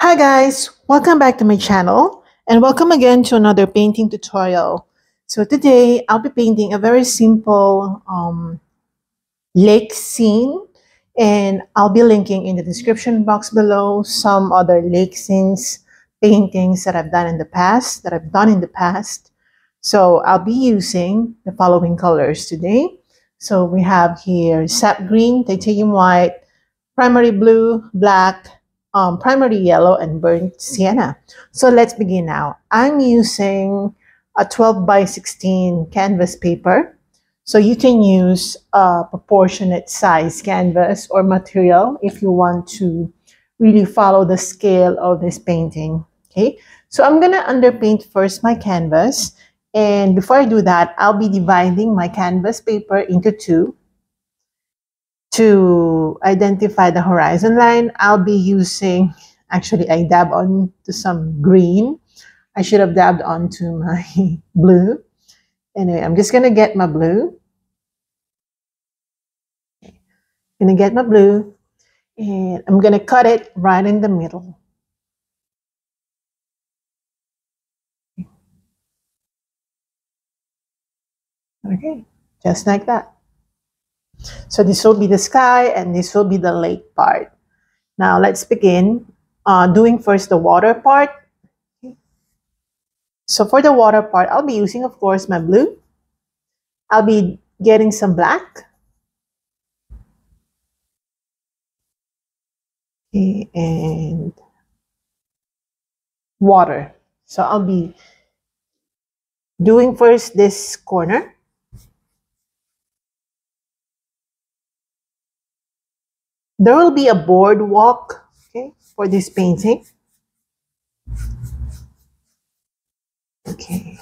Hi guys, welcome back to my channel and welcome again to another painting tutorial. So today I'll be painting a very simple lake scene, and I'll be linking in the description box below some other lake scenes paintings that I've done in the past. So I'll be using the following colors today. So we have here sap green, titanium white, primary blue, black, primary yellow, and burnt sienna. So let's begin now. I'm using a 12 by 16 canvas paper. So you can use a proportionate size canvas or material if you want to really follow the scale of this painting. Okay, so I'm gonna underpaint first my canvas. And before I do that, I'll be dividing my canvas paper into two. To identify the horizon line, I'll be using, actually I dab on to some green. I should have dabbed onto my blue. Anyway, I'm just gonna get my blue. Gonna get my blue and I'm gonna cut it right in the middle. Okay, just like that. So this will be the sky and this will be the lake part. Now let's begin doing first the water part. So for the water part, I'll be using, of course, my blue. I'll be getting some black. Okay, and water. So I'll be doing first this corner. There will be a boardwalk, okay, for this painting. Okay.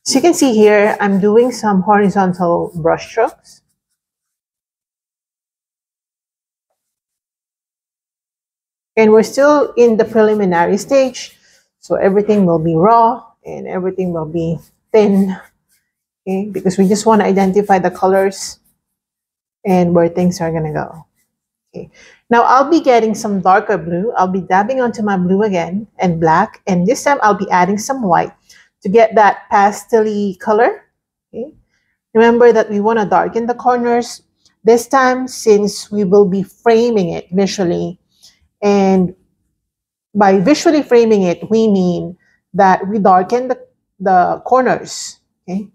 So you can see here, I'm doing some horizontal brush strokes. And we're still in the preliminary stage. So everything will be raw and everything will be thin, okay, because we just want to identify the colors and where things are going to go. Okay. Now I'll be getting some darker blue. I'll be dabbing onto my blue again and black. And this time I'll be adding some white to get that pastel-y color. Okay. Remember that we want to darken the corners. This time, since we will be framing it visually, and by visually framing it, we mean that we darken the corners, okay,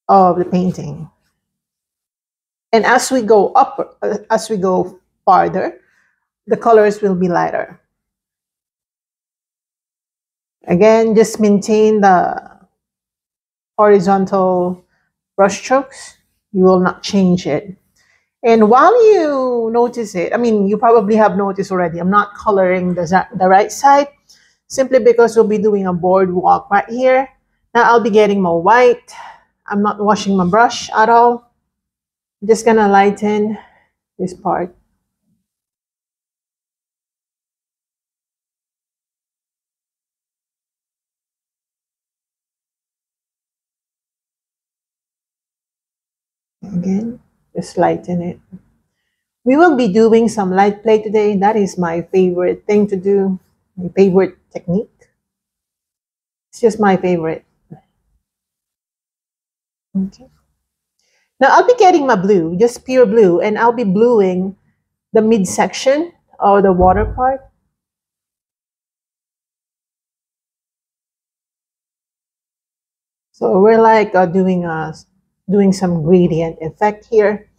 of the painting. And as we go farther, the colors will be lighter. Again, just maintain the horizontal brush strokes. You will not change it. And while you notice it, I mean, you probably have noticed already, I'm not coloring the right side simply because we'll be doing a boardwalk right here. Now I'll be getting more white. I'm not washing my brush at all. I'm just gonna lighten this part. Again, just lighten it. We will be doing some light play today. That is my favorite thing to do, my favorite technique. It's just my favorite. Okay. Now I'll be getting my blue, just pure blue, and I'll be bluing the midsection or the water part. So we're like doing some gradient effect here.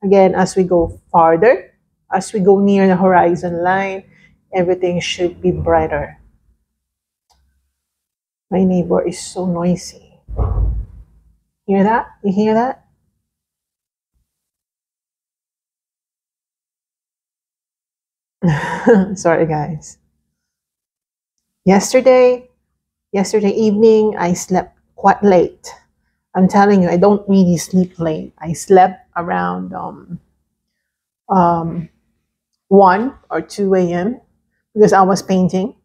Again, as we go farther, as we go near the horizon line, everything should be brighter. My neighbor is so noisy. Hear that? You hear that? Sorry, guys. Yesterday evening, I slept quite late. I'm telling you, I don't really sleep late. I slept around 1 or 2 a.m. because I was painting.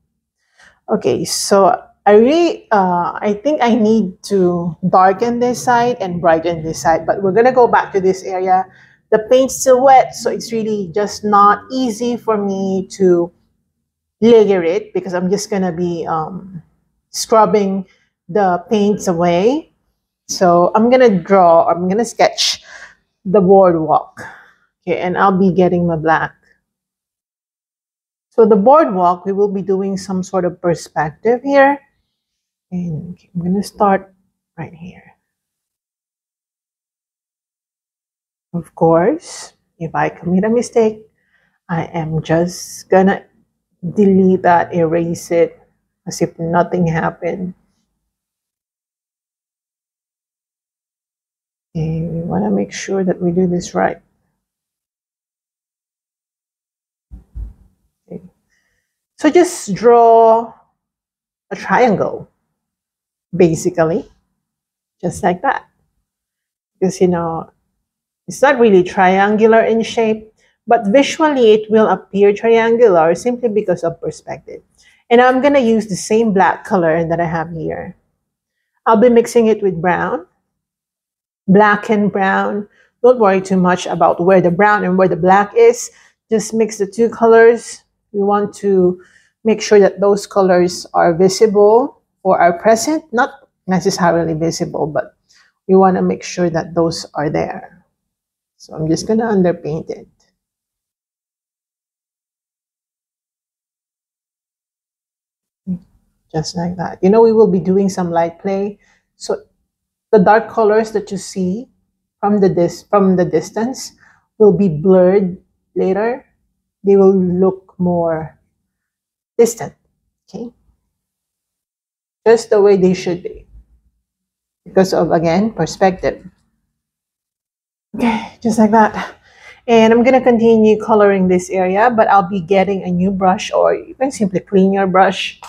Okay, so I think I need to darken this side and brighten this side, but we're gonna go back to this area the paint's still wet, so it's really just not easy for me to layer it because I'm just gonna be scrubbing the paints away. So I'm gonna sketch the boardwalk. Okay, and I'll be getting my black. So the boardwalk, we will be doing some sort of perspective here. And okay, I'm gonna start right here. Of course, if I commit a mistake, I am just gonna delete that, erase it, as if nothing happened. Okay, we wanna make sure that we do this right. Okay. So just draw a triangle, basically, just like that. Because, you know, it's not really triangular in shape, but visually it will appear triangular simply because of perspective. And I'm going to use the same black color that I have here. I'll be mixing it with brown, black and brown. Don't worry too much about where the brown and where the black is. Just mix the two colors. We want to make sure that those colors are visible for our present, not necessarily visible, but we want to make sure that those are there. So I'm just going to underpaint it. Just like that. You know, we will be doing some light play. So the dark colors that you see from the distance will be blurred later. They will look more distant. Okay? Just the way they should be. Because of, again, perspective. Okay, just like that. And I'm going to continue coloring this area, but I'll be getting a new brush, or you can simply clean your brush.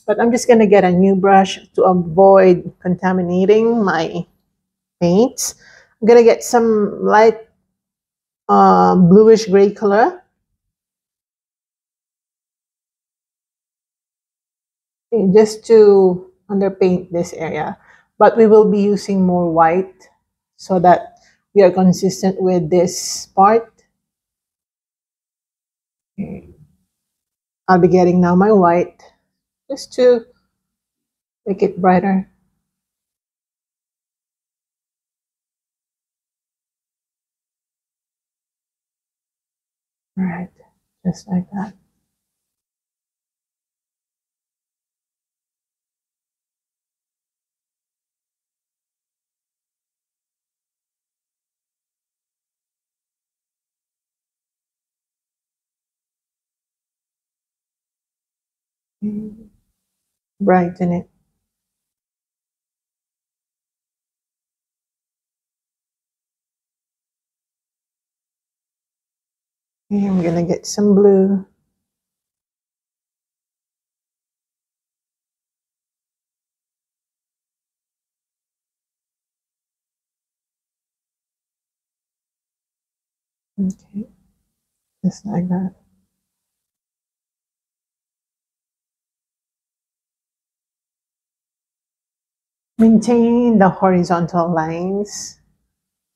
But I'm just going to get a new brush to avoid contaminating my paints. I'm going to get some light bluish gray color. Okay, just to underpaint this area. But we will be using more white so that we are consistent with this part. Okay. I'll be getting now my white just to make it brighter. All right, just like that. Brighten it. Okay, I'm gonna get some blue. Okay, just like that. Maintain the horizontal lines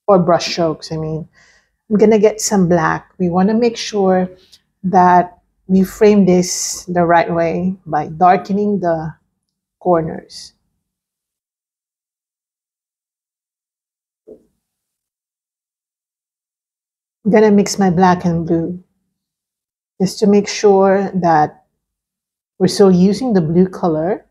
or brush strokes. I mean, I'm gonna get some black. We want to make sure that we frame this the right way by darkening the corners. I'm gonna mix my black and blue just to make sure that we're still using the blue color.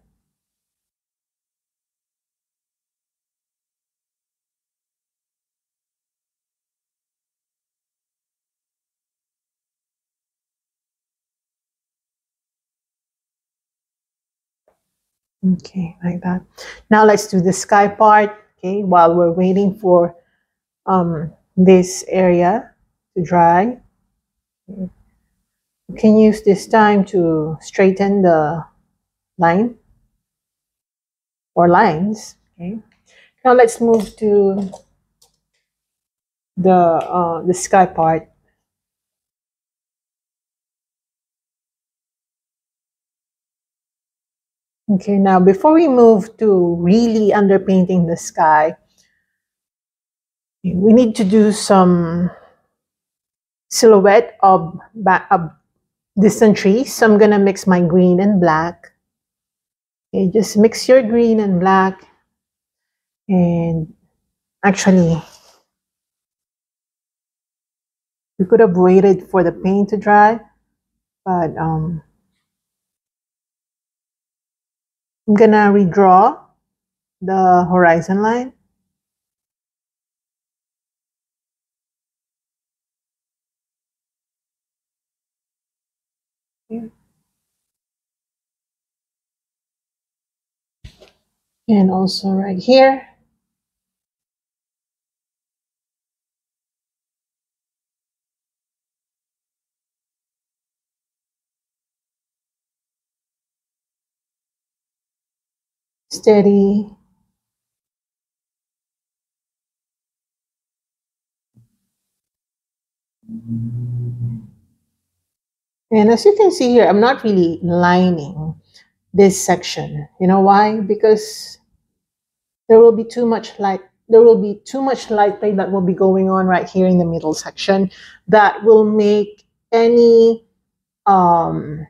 Okay, like that. Now let's do the sky part, okay, while we're waiting for this area to dry. You can use this time to straighten the line or lines, okay. Now let's move to the sky part. Okay, now before we move to really underpainting the sky, we need to do some silhouette of distant trees. So I'm gonna mix my green and black. Okay, just mix your green and black. And actually, we could have waited for the paint to dry, but I'm gonna redraw the horizon line. And also right here. Steady. And as you can see here, I'm not really lining this section. You know why? Because there will be too much light. There will be too much light play that will be going on right here in the middle section that will make um,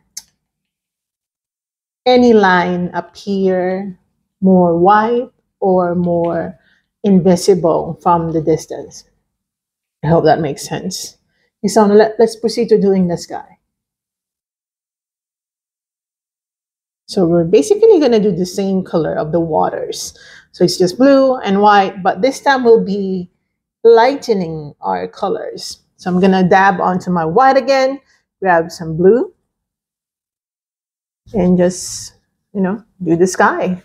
any line appear more white or more invisible from the distance. I hope that makes sense. Okay, so let's proceed to doing the sky. So we're basically going to do the same color of the waters. So it's just blue and white, but this time we'll be lightening our colors. So I'm going to dab onto my white again, grab some blue, and just, do the sky.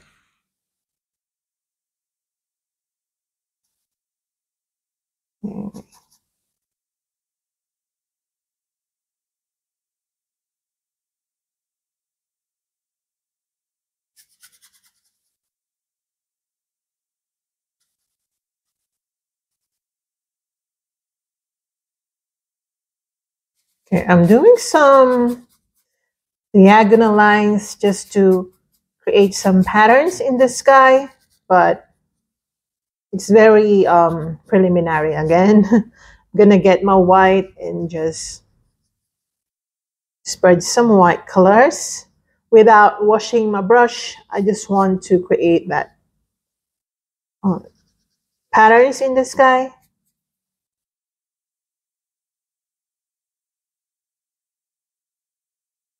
Okay, I'm doing some diagonal lines just to create some patterns in the sky, but it's very preliminary again. I'm gonna get my white and just spread some white colors without washing my brush. I just want to create that patterns in the sky.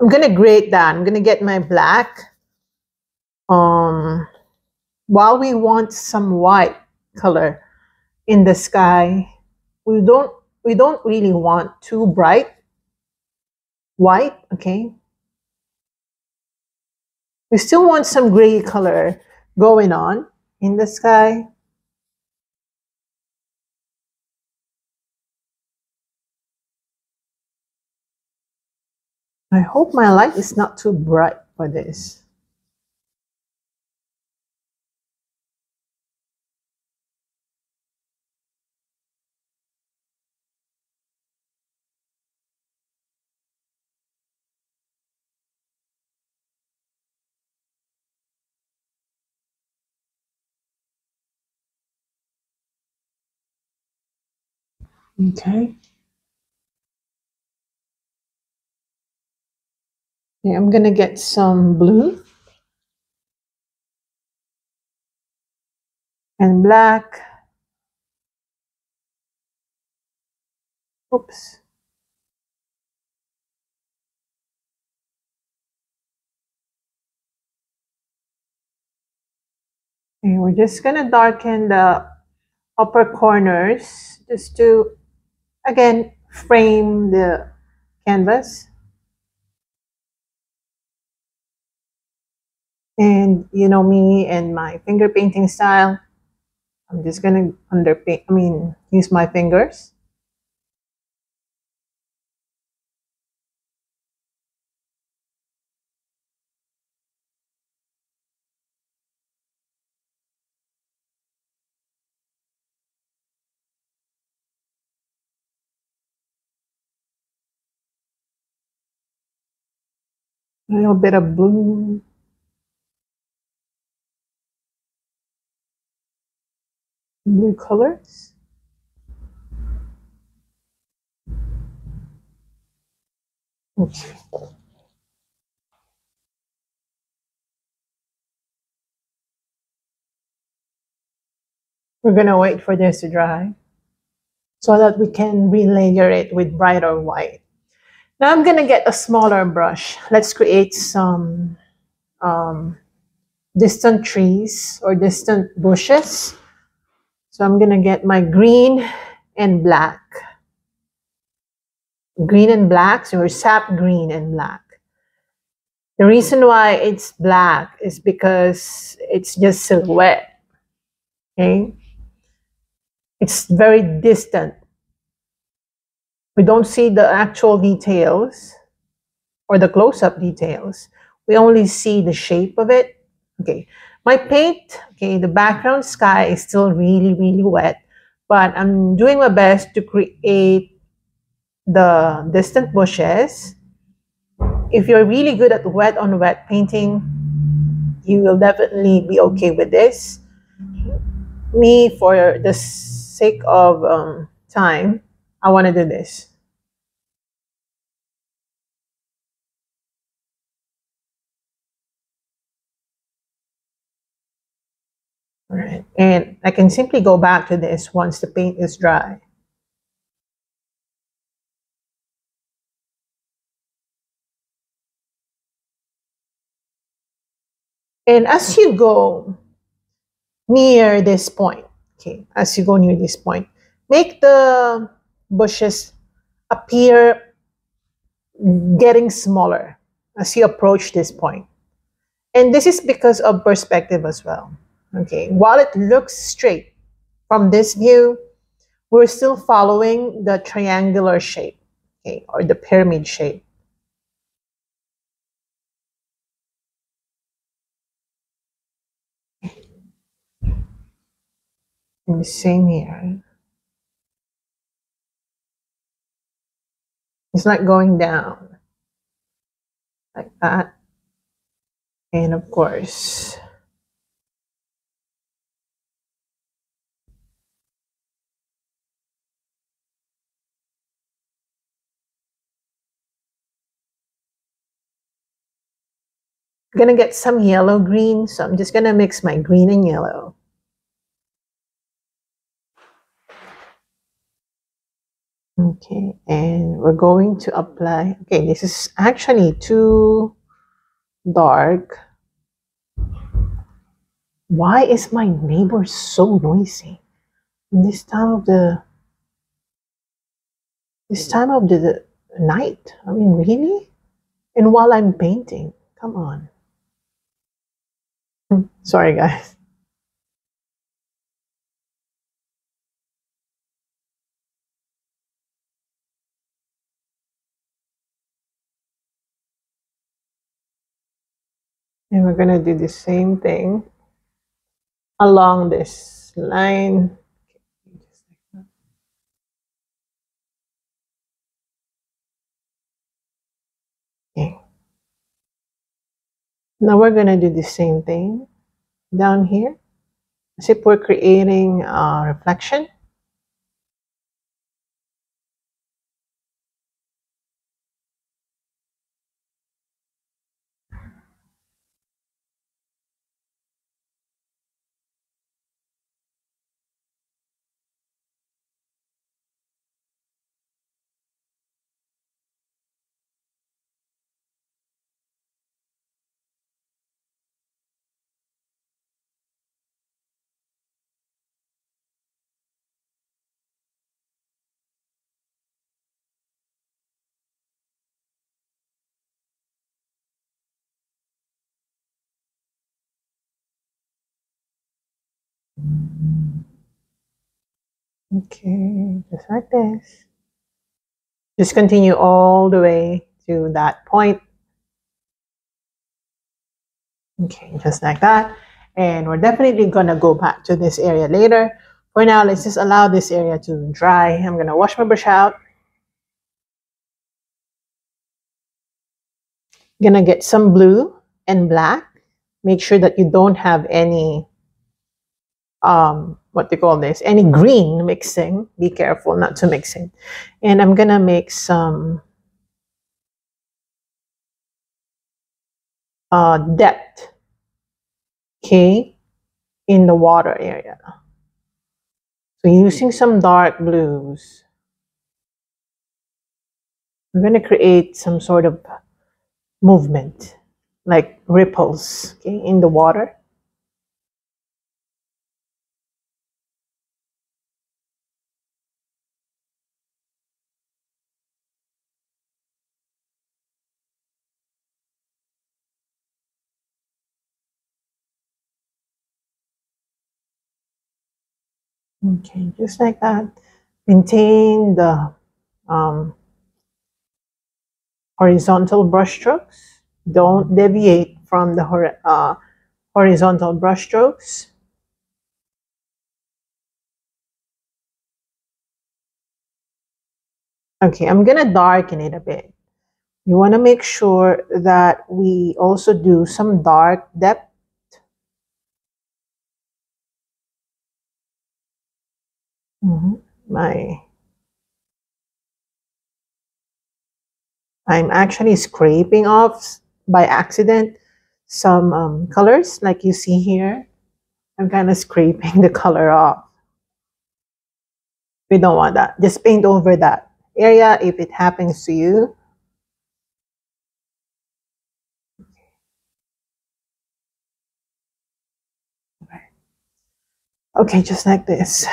I'm gonna grade that. I'm gonna get my black. While we want some white color in the sky, we don't really want too bright white. Okay, we still want some gray color going on in the sky. I hope my light is not too bright for this. Okay. Yeah, I'm gonna get some blue and black. Oops. Okay, we're just gonna darken the upper corners just to, again, frame the canvas. And you know me and my finger painting style. I'm just gonna use my fingers. A little bit of blue. Blue colors. Okay. We're gonna wait for this to dry so that we can relayer it with brighter white. Now I'm gonna get a smaller brush. Let's create some distant trees or distant bushes. So I'm gonna get my green and black. Green and black, so sap green and black. The reason why it's black is because it's just silhouette. Okay? It's very distant. We don't see the actual details or the close-up details. We only see the shape of it. Okay, my paint, okay, the background sky is still really, really wet, but I'm doing my best to create the distant bushes. If you're really good at wet on wet painting, you will definitely be okay with this. Me, for the sake of time, I want to do this. All right, and I can simply go back to this once the paint is dry. And as you go near this point, okay, as you go near this point, make the bushes appear getting smaller as you approach this point. And this is because of perspective as well. Okay, while it looks straight from this view, we're still following the triangular shape, okay, or the pyramid shape. And the same here. It's not going down like that. And of course, I'm gonna get some yellow green, so I'm just gonna mix my green and yellow. Okay, and we're going to apply. Okay, this is actually too dark. Why is my neighbor so noisy in this time of the night? I mean, really? And while I'm painting, come on. Sorry, guys. And we're gonna do the same thing along this line. Okay. Now we're gonna do the same thing down here. As if we're creating a reflection. Okay, just like this. Just continue all the way to that point. Okay, just like that. And we're definitely gonna go back to this area later. For now, let's just allow this area to dry. I'm gonna wash my brush out. Gonna get some blue and black. Make sure that you don't have any what they call this, any green mixing. Be careful not to mix it. And I'm gonna make some depth, okay, in the water area. So using some dark blues, we're going to create some sort of movement, like ripples, okay, in the water. Okay, just like that. Maintain the horizontal brush strokes. Don't deviate from the horizontal brush strokes. Okay, I'm gonna darken it a bit. You want to make sure that we also do some dark depth. I'm actually scraping off by accident some colors, like you see here. I'm kind of scraping the color off. We don't want that. Just paint over that area if it happens to you. Okay, just like this.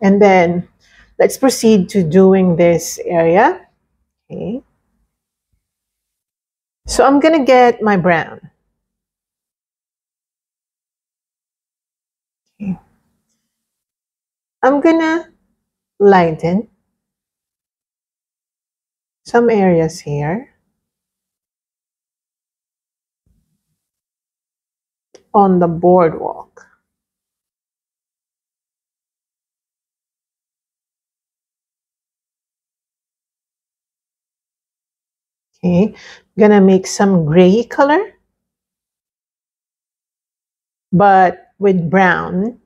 And then let's proceed to doing this area. Okay. So I'm gonna get my brown. Okay. I'm gonna lighten some areas here on the boardwalk. Okay, I'm gonna make some gray color, but with brown,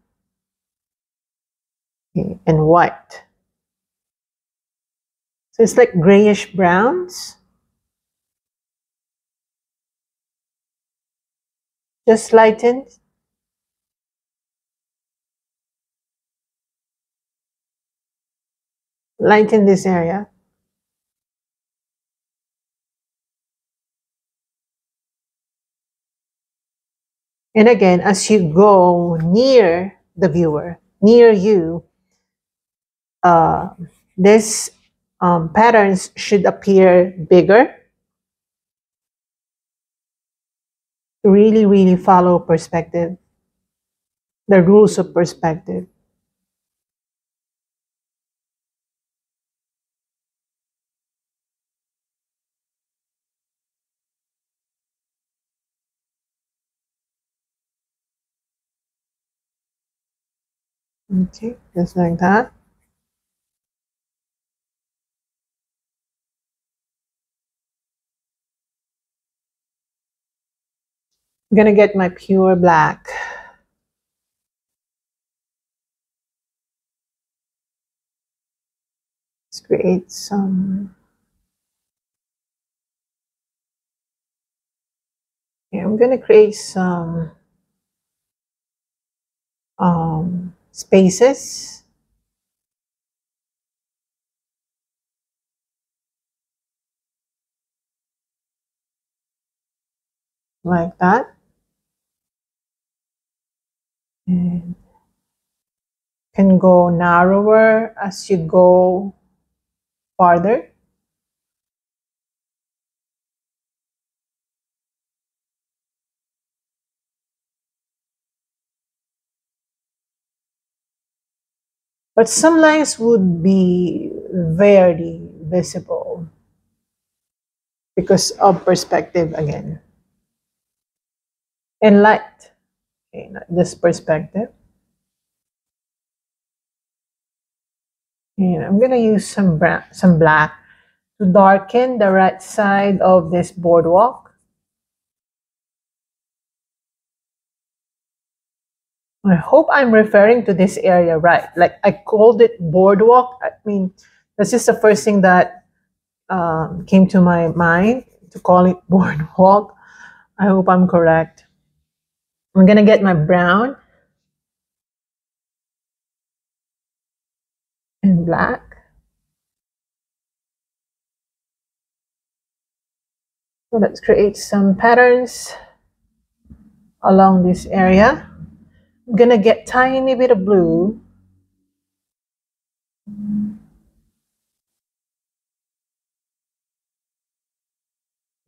okay, and white. So it's like grayish browns. Just lighten. Lighten this area. And again, as you go near the viewer, near you, this patterns should appear bigger. Really, really follow perspective, the rules of perspective. Okay, just like that. I'm gonna get my pure black. Let's create some. Yeah, I'm gonna create some spaces. Like that. And can go narrower as you go farther. But some lines would be very visible because of perspective again. And light. Okay, not just perspective. And I'm gonna use some black to darken the right side of this boardwalk. I hope I'm referring to this area right. Like I called it boardwalk. I mean, that's just the first thing that came to my mind to call it boardwalk. I hope I'm correct. I'm gonna get my brown and black. So let's create some patterns along this area. I'm gonna get tiny bit of blue.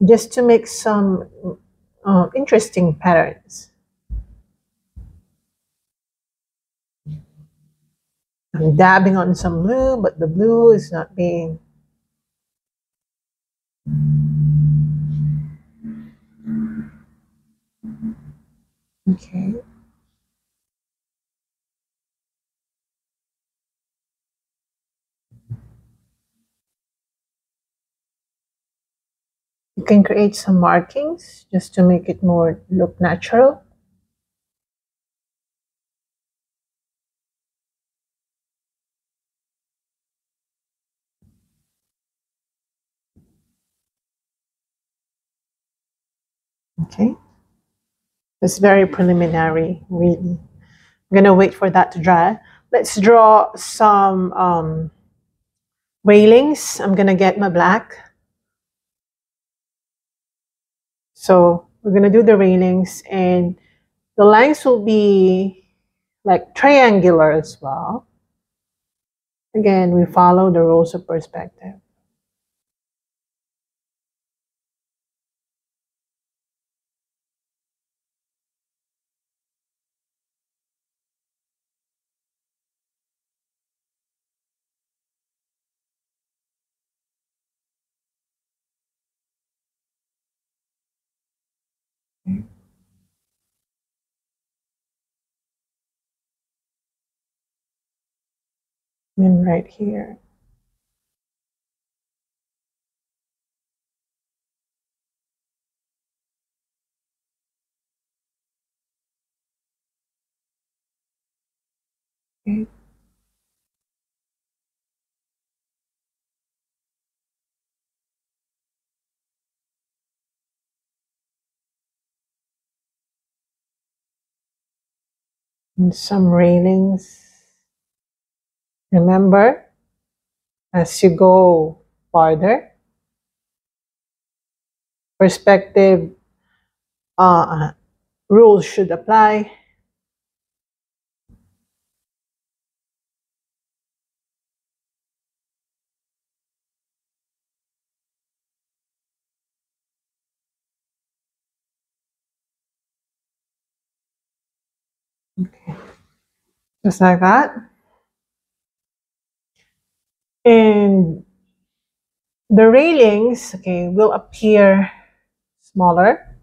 Just to make some interesting patterns. I'm dabbing on some blue, but the blue is not being... Okay. You can create some markings just to make it more look natural. Okay. It's very preliminary, really. I'm gonna wait for that to dry. Let's draw some railings. I'm gonna get my black. So we're gonna do the railings, and the lines will be like triangular as well. Again, we follow the rules of perspective. And right here. Okay. And some railings. Remember, as you go farther, perspective rules should apply. Okay. Just like that. And the railings, okay, will appear smaller.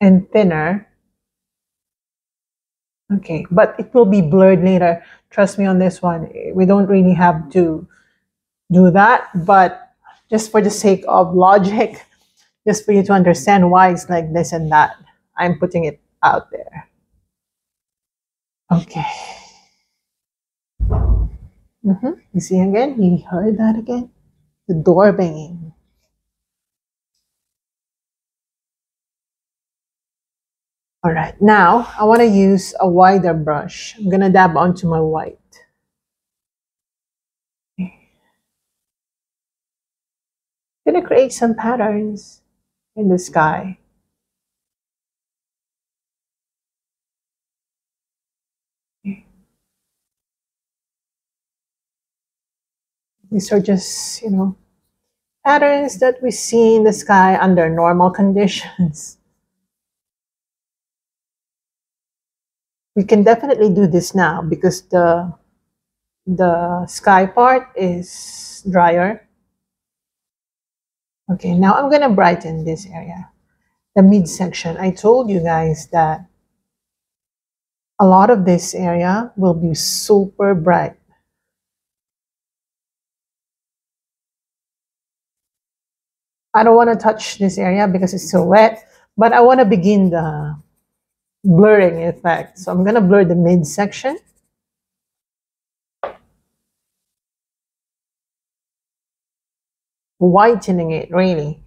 And thinner. Okay, but it will be blurred later. Trust me on this one. We don't really have to do that, but just for the sake of logic, just for you to understand why it's like this and that, I'm putting it out there. Okay. You see again? You heard that again? The door banging. All right, now I want to use a wider brush. I'm going to dab onto my white. Okay. I'm going to create some patterns in the sky. Okay. These are just, patterns that we see in the sky under normal conditions. We can definitely do this now because the sky part is drier. Okay, now I'm gonna brighten this area, the midsection. I told you guys that a lot of this area will be super bright. I don't want to touch this area because it's so wet, but I want to begin the blurring effect. So I'm gonna blur the midsection. whitening it really.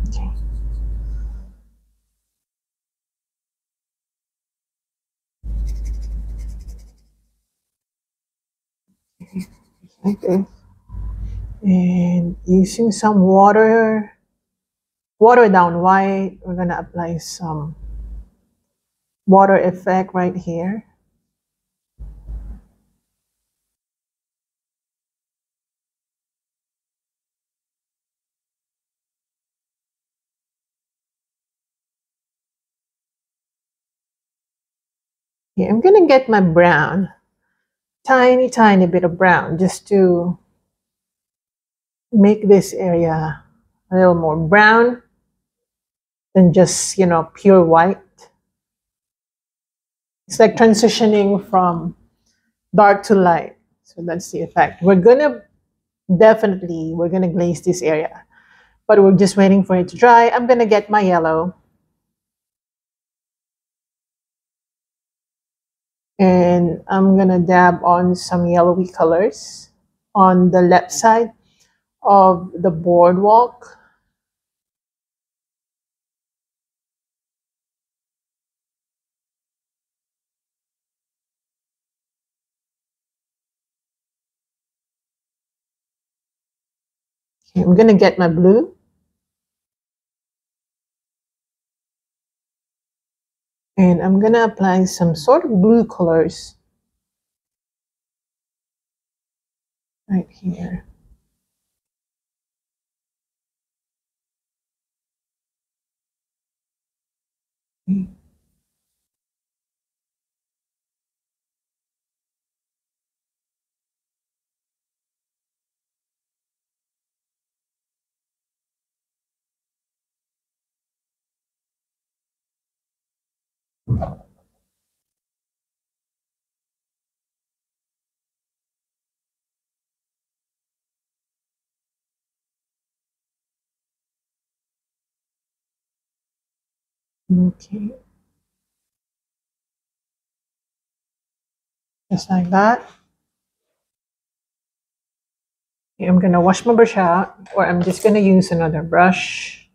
Okay. Like this. And using some water down white, we're gonna apply some water effect right here. Yeah, I'm gonna get my brown, tiny bit of brown, just to make this area a little more brown than just, pure white. It's like transitioning from dark to light. So that's the effect. We're gonna glaze this area, but we're just waiting for it to dry. I'm gonna get my yellow. And I'm gonna dab on some yellowy colors on the left side of the boardwalk. Okay, I'm gonna get my blue. And I'm gonna apply some sort of blue colors right here. Okay. Okay, just like that. Okay, I'm gonna wash my brush out, or I'm just gonna use another brush.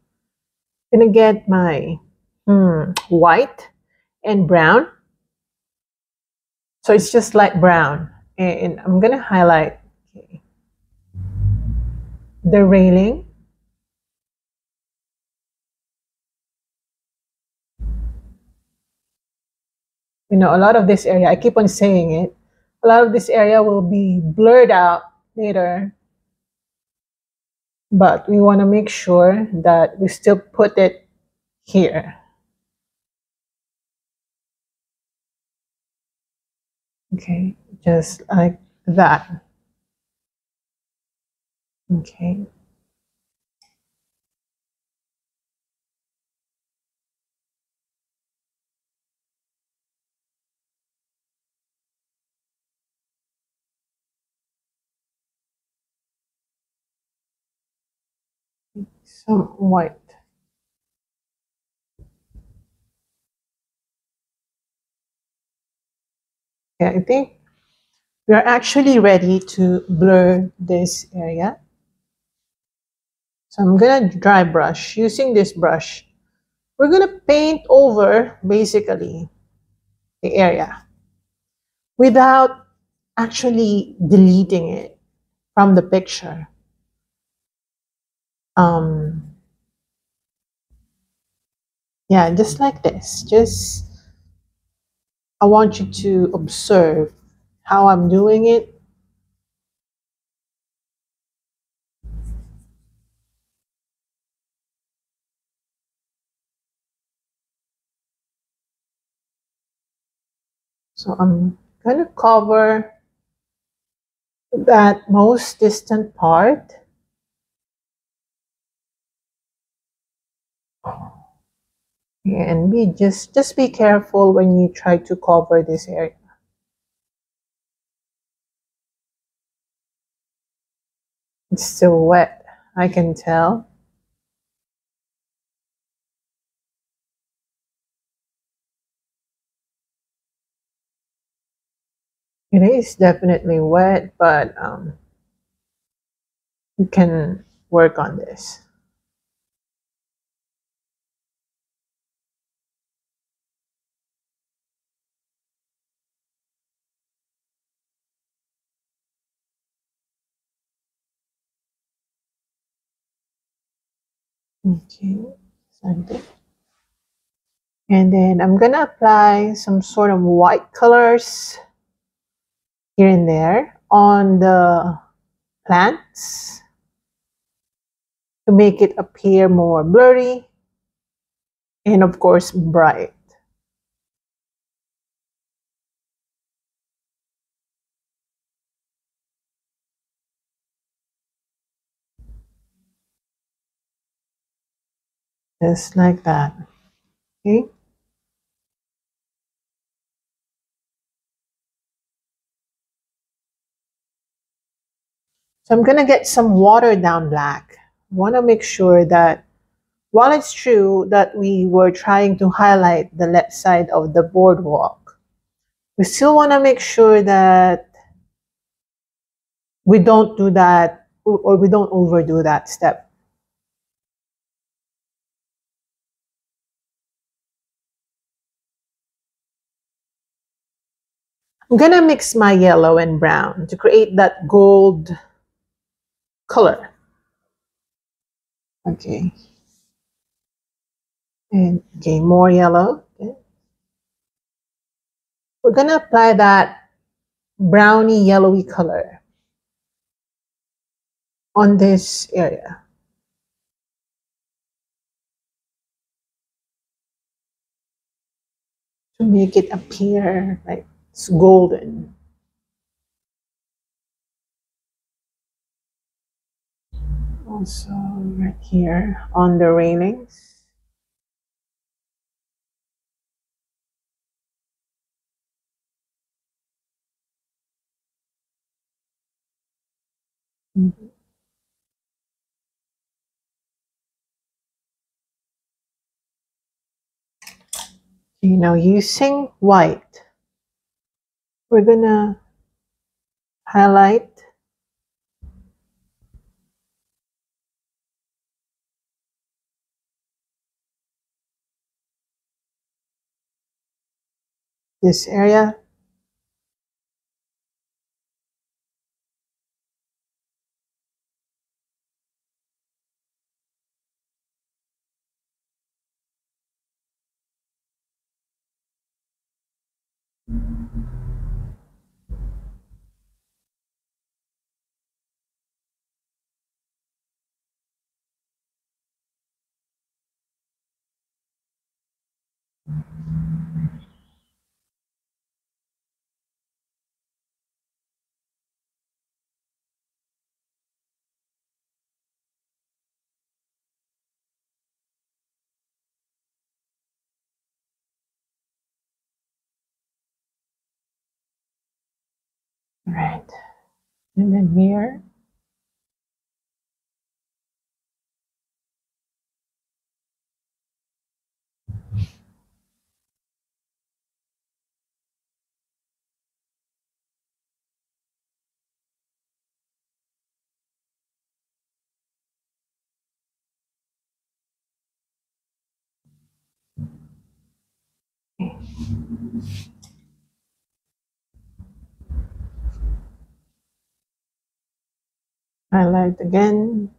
Gonna get my white and brown. So it's just light brown. And I'm gonna highlight the railing. A lot of this area, I keep on saying it, a lot of this area will be blurred out later, but we want to make sure that we still put it here. Okay, just like that. Okay. Some white. Yeah, I think we are actually ready to blur this area. So I'm gonna dry brush. Using this brush, we're gonna paint over basically the area without actually deleting it from the picture. Yeah, just like this. Just, I want you to observe how I'm doing it. So I'm going to cover that most distant part. And just be careful when you try to cover this area. It's still wet, I can tell. It is definitely wet, but we can work on this. Okay, something. And then I'm gonna apply some sort of white colors here and there on the plants to make it appear more blurry and of course bright. Just like that. Okay. So I'm gonna get some watered down black. Want to make sure that while it's true that we were trying to highlight the left side of the boardwalk, we still want to make sure that we don't do that or we don't overdo that step. I'm gonna mix my yellow and brown to create that gold color. Okay. And okay, more yellow. Okay. We're gonna apply that browny yellowy color on this area to make it appear like it's golden. Also right here on the railings. Mhm. Okay, now using white, we're gonna highlight this area. Right. And then here. Highlight again.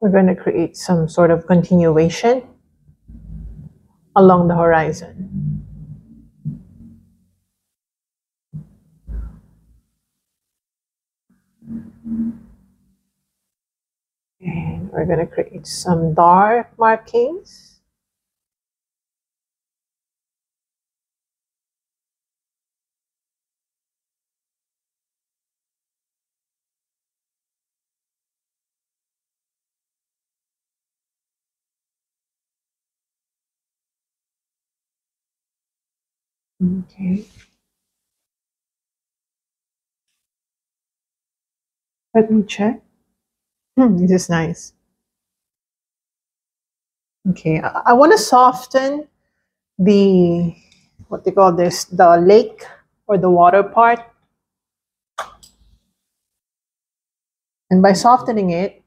We're going to create some sort of continuation along the horizon. And we're going to create some dark markings. Okay. Let me check. This is nice. Okay, I want to soften the, what they call this, the lake or the water part. And by softening it,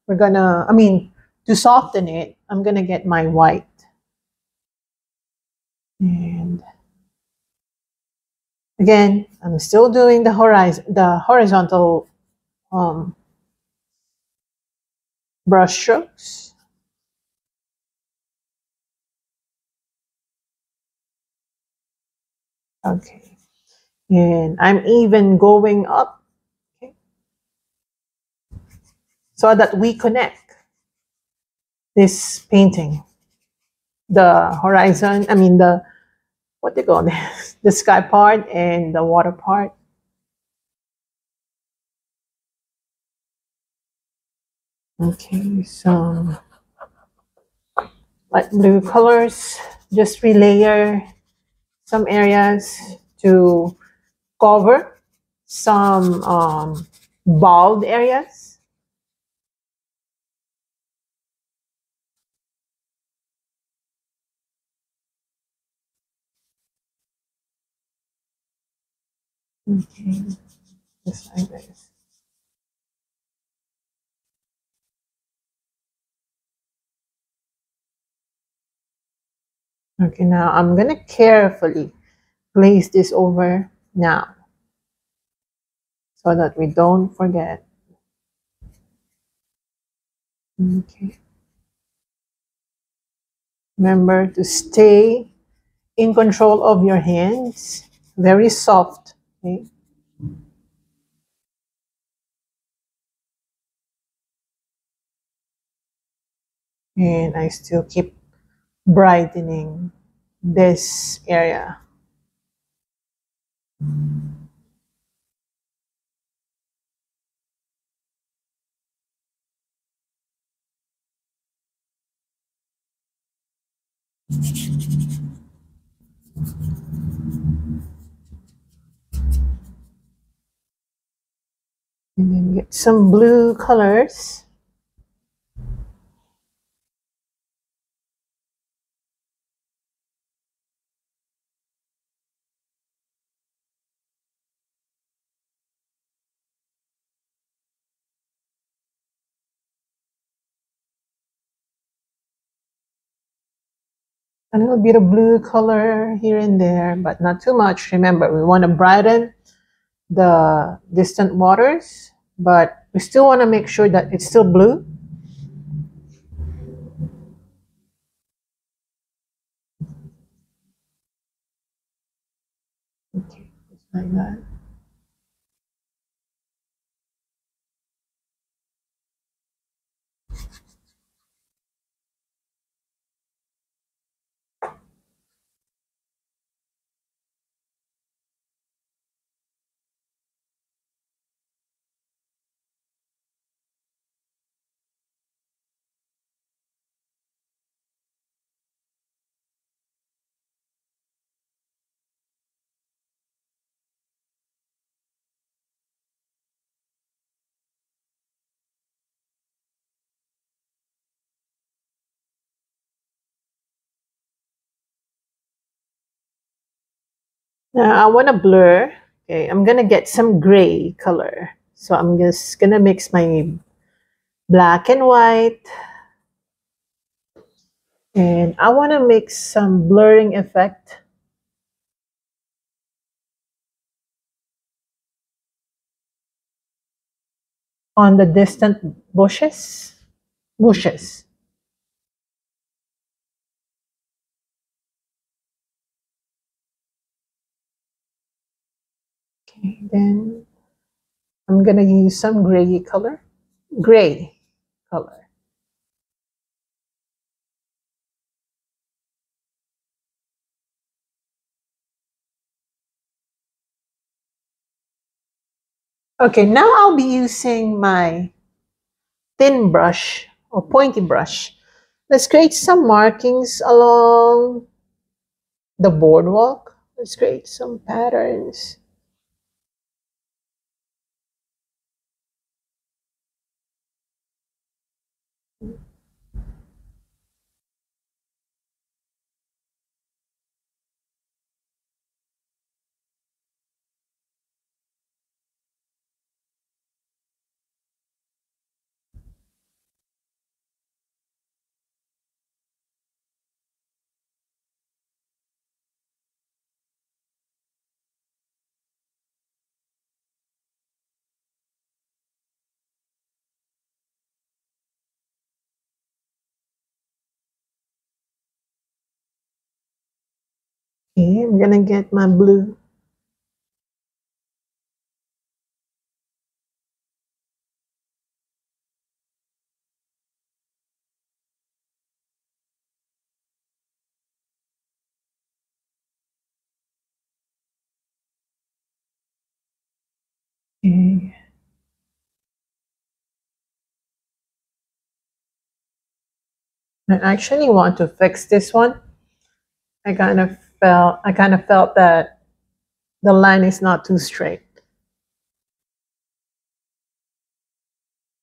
to soften it, I'm gonna get my white. And again, I'm still doing the horizontal brush strokes. Okay. And I'm even going up, okay, so that we connect this painting. The horizon, what they call this, the sky part and the water part. Okay, so light blue colors, just relayer some areas to cover some bald areas. Okay, just like this. Okay, now I'm gonna carefully place this over now so that we don't forget. Okay. Remember to stay in control of your hands, very soft. Okay. And I still keep brightening this area. And then get some blue colors. A little bit of blue color here and there, but not too much. Remember, we want to brighten the distant waters, but we still want to make sure that it's still blue. Okay, just like that. Now I want to blur. Okay, I'm gonna get some gray color. So I'm just gonna mix my black and white. And I want to make some blurring effect on the distant bushes. Bushes. Okay, then I'm gonna use some gray color. Gray color. Okay, now I'll be using my thin brush or pointy brush. Let's create some markings along the boardwalk. Let's create some patterns. Okay, I'm gonna get my blue. Okay. I actually want to fix this one. I kind of felt that the line is not too straight.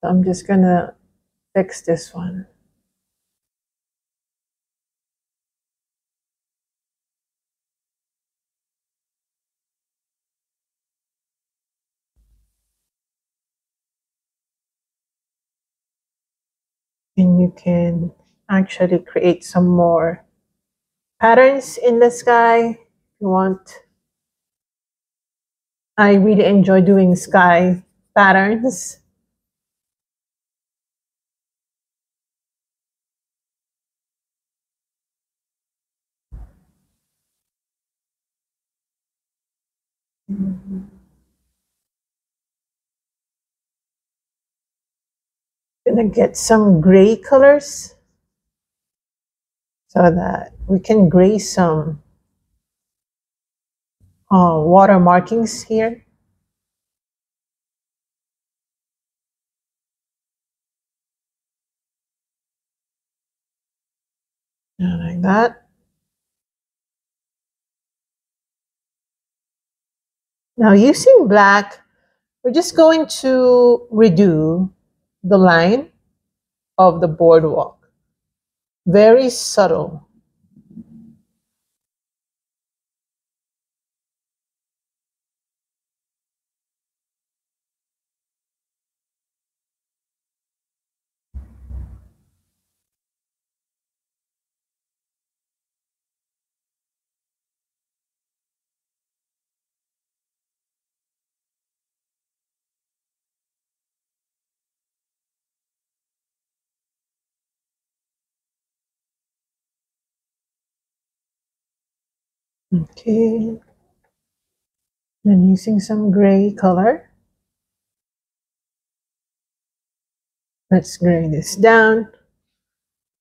So I'm just gonna fix this one. And you can actually create some more patterns in the sky if you want. I really enjoy doing sky patterns. Gonna get some gray colors so that we can gray some water markings here. Like that. Now using black, we're just going to redo the line of the boardwalk. Very subtle. Okay. And using some gray color. Let's gray this down.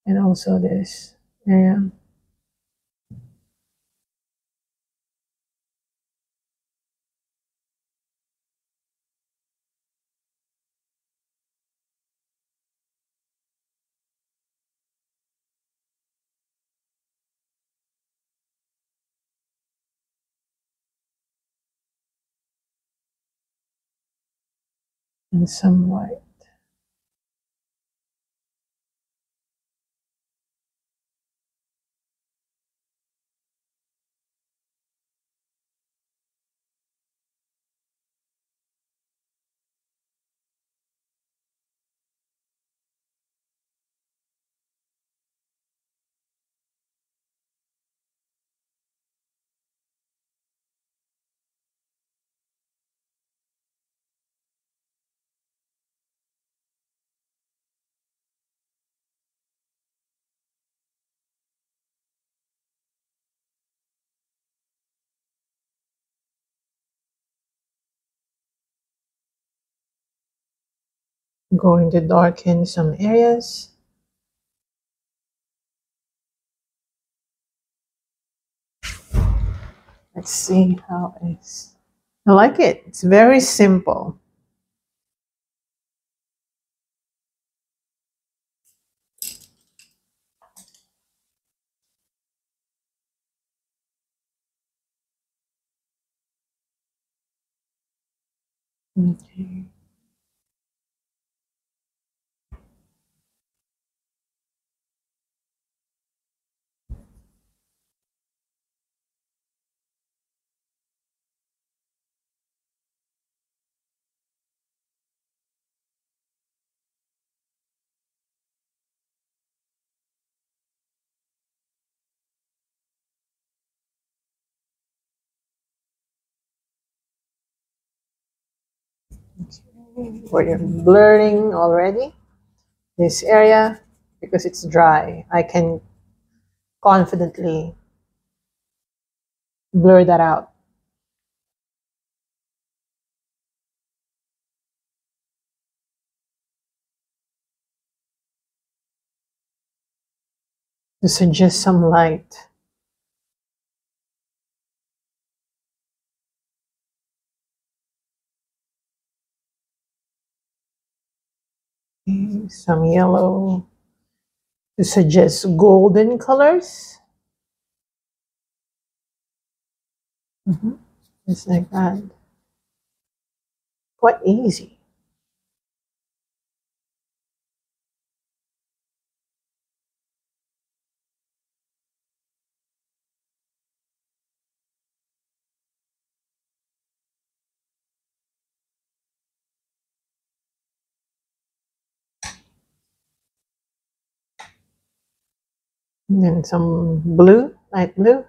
And also this area. And some white. I'm going to darken some areas. Let's see how it is. I like it. It's very simple. Okay. We're blurring already this area because it's dry. I can confidently blur that out. To suggest some light. Some yellow to suggest golden colors. Just like that. Quite easy. And then some blue, light blue.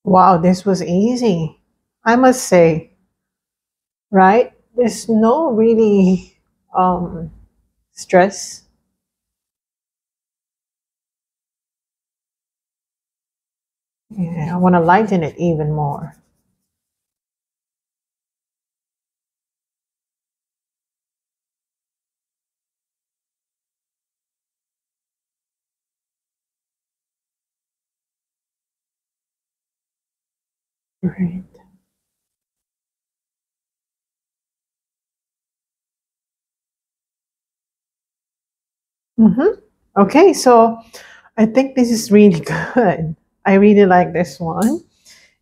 Wow, this was easy. I must say, right? There's no really stress. Yeah, I want to lighten it even more. Right. Mm-hmm. Okay, so I think this is really good. I really like this one.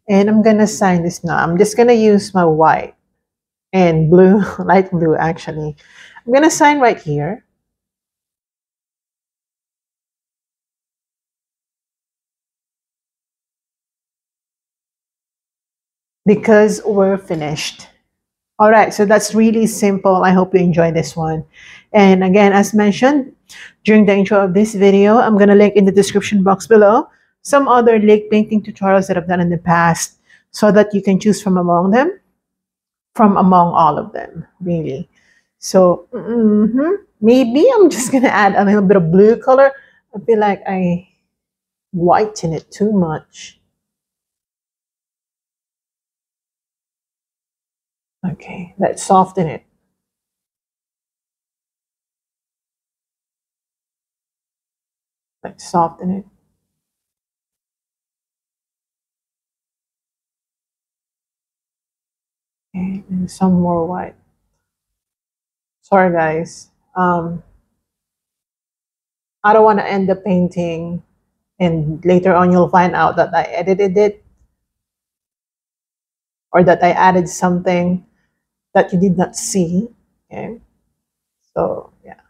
And I'm gonna sign this now. I'm just gonna use my white and blue, light blue actually. I'm gonna sign right here because we're finished. All right, so that's really simple. I hope you enjoy this one. And again, as mentioned during the intro of this video, I'm gonna link in the description box below some other lake painting tutorials that I've done in the past so that you can choose from among them, from among all of them, really. So maybe I'm just gonna add a little bit of blue color. I feel like I whiten it too much. Okay, let's soften it. Let's soften it. Okay, and some more white. Sorry, guys. I don't want to end the painting and later on you'll find out that I edited it or that I added something that you did not see. Okay. So yeah.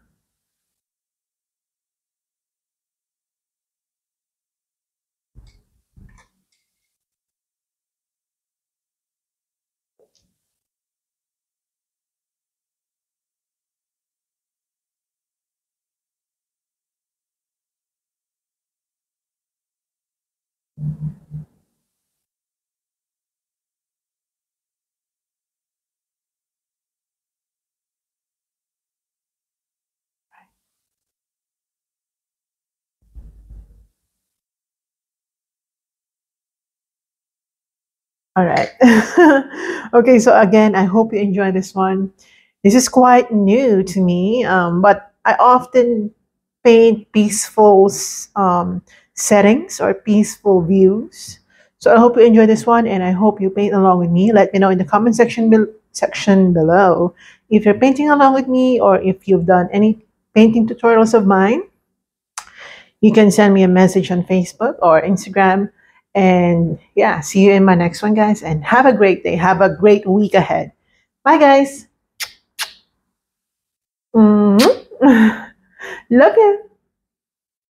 All right. Okay, so again, I hope you enjoy this one. This is quite new to me, but I often paint peaceful settings or peaceful views. So I hope you enjoy this one, and I hope you paint along with me. Let me know in the comment section below if you're painting along with me or if you've done any painting tutorials of mine. You can send me a message on Facebook or Instagram. And yeah, see you in my next one, guys. And have a great day. Have a great week ahead. Bye, guys. Love you.